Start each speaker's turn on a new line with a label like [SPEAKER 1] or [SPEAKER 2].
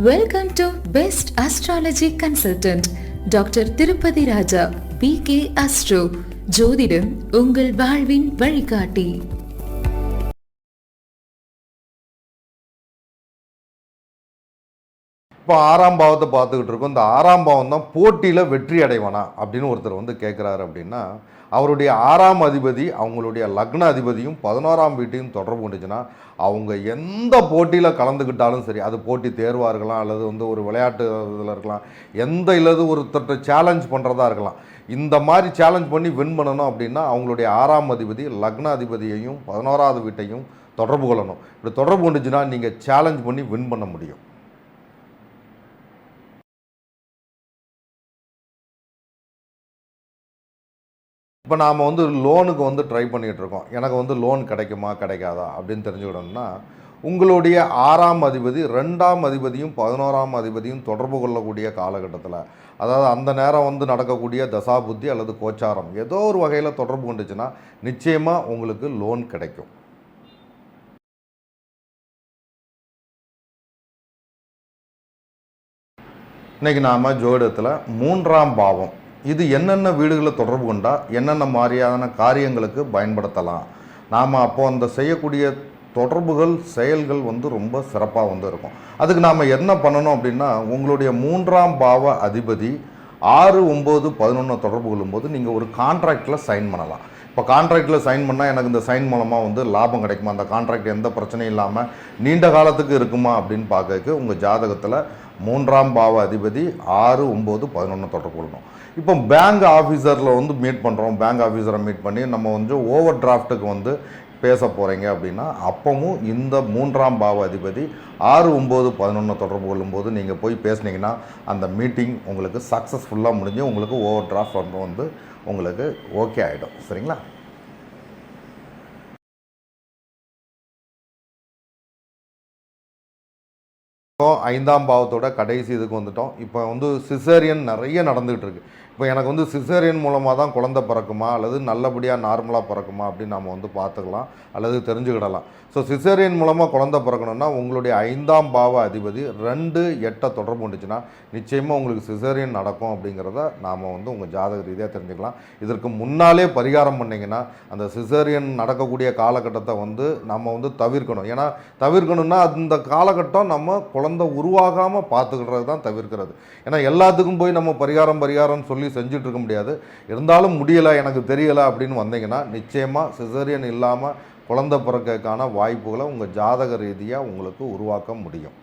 [SPEAKER 1] Welcome to Best Astrology Consultant, Dr. Tirupati Raja PK Astro. ஜோதிடம் உங்கள் வாழ்வின் வழிகாட்டி.
[SPEAKER 2] இப்போ 6ஆம் பாவத்தை பார்த்துக்கிட்டு இருக்கோம். இந்த 6ஆம் பாவம் தான் போட்டியில் வெற்றி அடைவானா அப்படின்னு ஒருத்தர் கேட்குறாரு. அப்படின்னா அவருடைய 6ஆம் அதிபதி அவங்களுடைய லக்ன அதிபதியும் 11ஆம் வீட்டையும் தொடர்பு கொண்டுச்சுன்னா அவங்க எந்த போட்டியில் கலந்துக்கிட்டாலும் சரி, அது போட்டி தேர்வாக இருக்கலாம், அல்லது ஒரு விளையாட்டு இதில் இருக்கலாம், எந்த இல்லது ஒருத்தர்கிட்ட சேலஞ்ச் பண்ணுறதா இருக்கலாம். இந்த மாதிரி சேலஞ்ச் பண்ணி வின் பண்ணணும் அப்படின்னா அவங்களுடைய 6ஆம் அதிபதி லக்ன அதிபதியையும் 11ஆவது வீட்டையும் தொடர்பு கொள்ளணும். இப்படி தொடர்பு கொண்டுச்சுன்னா நீங்கள் சேலஞ்ச் பண்ணி வின் பண்ண முடியும். இப்போ நாம் லோனுக்கு ட்ரை பண்ணிகிட்ருக்கோம். எனக்கு லோன் கிடைக்குமா கிடைக்காதா அப்படின்னு தெரிஞ்சுக்கிட்டோம்னா, உங்களுடைய 6ஆம் அதிபதி 2ஆம் அதிபதியும் 11ஆம் அதிபதியும் தொடர்பு கொள்ளக்கூடிய காலகட்டத்தில், அதாவது அந்த நேரம் நடக்கக்கூடிய தசாபுத்தி அல்லது கோச்சாரம் ஏதோ ஒரு வகையில் தொடர்பு கொண்டுச்சுன்னா நிச்சயமாக உங்களுக்கு லோன் கிடைக்கும். இன்றைக்கி நாம் ஜோதிடத்தில் 3ஆம் பாவம் இது என்னென்ன வீடுகளை தொடர்பு கொண்டால் என்னென்ன மாதிரியான காரியங்களுக்கு பயன்படுத்தலாம், நாம் அப்போது அந்த செய்யக்கூடிய தொடர்புகள் செயல்கள் ரொம்ப சிறப்பாக இருக்கும். அதுக்கு நாம் என்ன பண்ணணும் அப்படின்னா, உங்களுடைய 3ஆம் பாவ அதிபதி 6, 9, 11 தொடர்பு கொள்ளும்போது நீங்கள் ஒரு கான்ட்ராக்டில் சைன் பண்ணலாம். இப்போ கான்ட்ராக்டில் சைன் பண்ணால் எனக்கு இந்த சைன் மூலமாக லாபம் கிடைக்குமா, அந்த கான்ட்ராக்ட் எந்த பிரச்சனையும் இல்லாமல் நீண்ட காலத்துக்கு இருக்குமா அப்படின்னு பார்க்கறதுக்கு உங்கள் ஜாதகத்தில் 3ஆம் பாவ அதிபதி 6, 9, 11 தொடர்பு கொள்ளணும். இப்போ பேங்க் ஆஃபீஸரில் மீட் பண்ணுறோம், பேங்க் ஆஃபீஸரை மீட் பண்ணி நம்ம ஓவர் டிராஃப்ட்டுக்கு பேச போகிறீங்க அப்படின்னா அப்பவும் இந்த 3ஆம் பாவ அதிபதி 6, 9, 11 தொடர்பு கொள்ளும்போது நீங்கள் போய் பேசுனீங்கன்னா அந்த மீட்டிங் உங்களுக்கு சக்ஸஸ்ஃபுல்லாக முடிஞ்சு உங்களுக்கு ஓவர் டிராஃப்ட் உங்களுக்கு ஓகே ஆகிடும். சரிங்களா? இப்போ 5ஆம் பாவத்தோட கடைசி இதுக்கு வந்துட்டோம். இப்போ சிசேரியன் நிறைய நடந்துகிட்டு இருக்கு. இப்போ எனக்கு சிசேரியன் மூலமாக தான் குழந்தை பிறக்குமா அல்லது நல்லபடியாக நார்மலாக பிறக்குமா அப்படின்னு நம்ம பார்த்துக்கலாம் அல்லது தெரிஞ்சுக்கிடலாம். ஸோ சிசேரியன் மூலமாக குழந்தை பிறக்கணும்னா உங்களுடைய 5ஆம் பாவ அதிபதி 2, 8 தொடர்பு கொண்டுச்சுன்னா நிச்சயமாக உங்களுக்கு சிசேரியன் நடக்கும் அப்படிங்கிறத நாம் உங்கள் ஜாதக ரீதியாக தெரிஞ்சுக்கலாம். இதற்கு முன்னாலே பரிகாரம் பண்ணிங்கன்னா அந்த சிசேரியன் நடக்கக்கூடிய காலகட்டத்தை நம்ம தவிர்க்கணும். ஏன்னா தவிர்க்கணும்னா அந்த காலகட்டம் நம்ம குழந்தை உருவாகாமல் பார்த்துக்கிறது தான் தவிர்க்கிறது. ஏன்னா எல்லாத்துக்கும் போய் நம்ம பரிகாரம் சொல்லி செஞ்சுட்டு இருக்க முடியாது. இருந்தாலும் முடியலை, எனக்கு தெரியலை அப்படின்னு வந்தீங்கன்னா நிச்சயமாக சிசேரியன் இல்லாமல் குழந்தை பிறக்கக்கான வாய்ப்புகளை உங்கள் ஜாதக ரீதியாக உங்களுக்கு உருவாக்க முடியும்.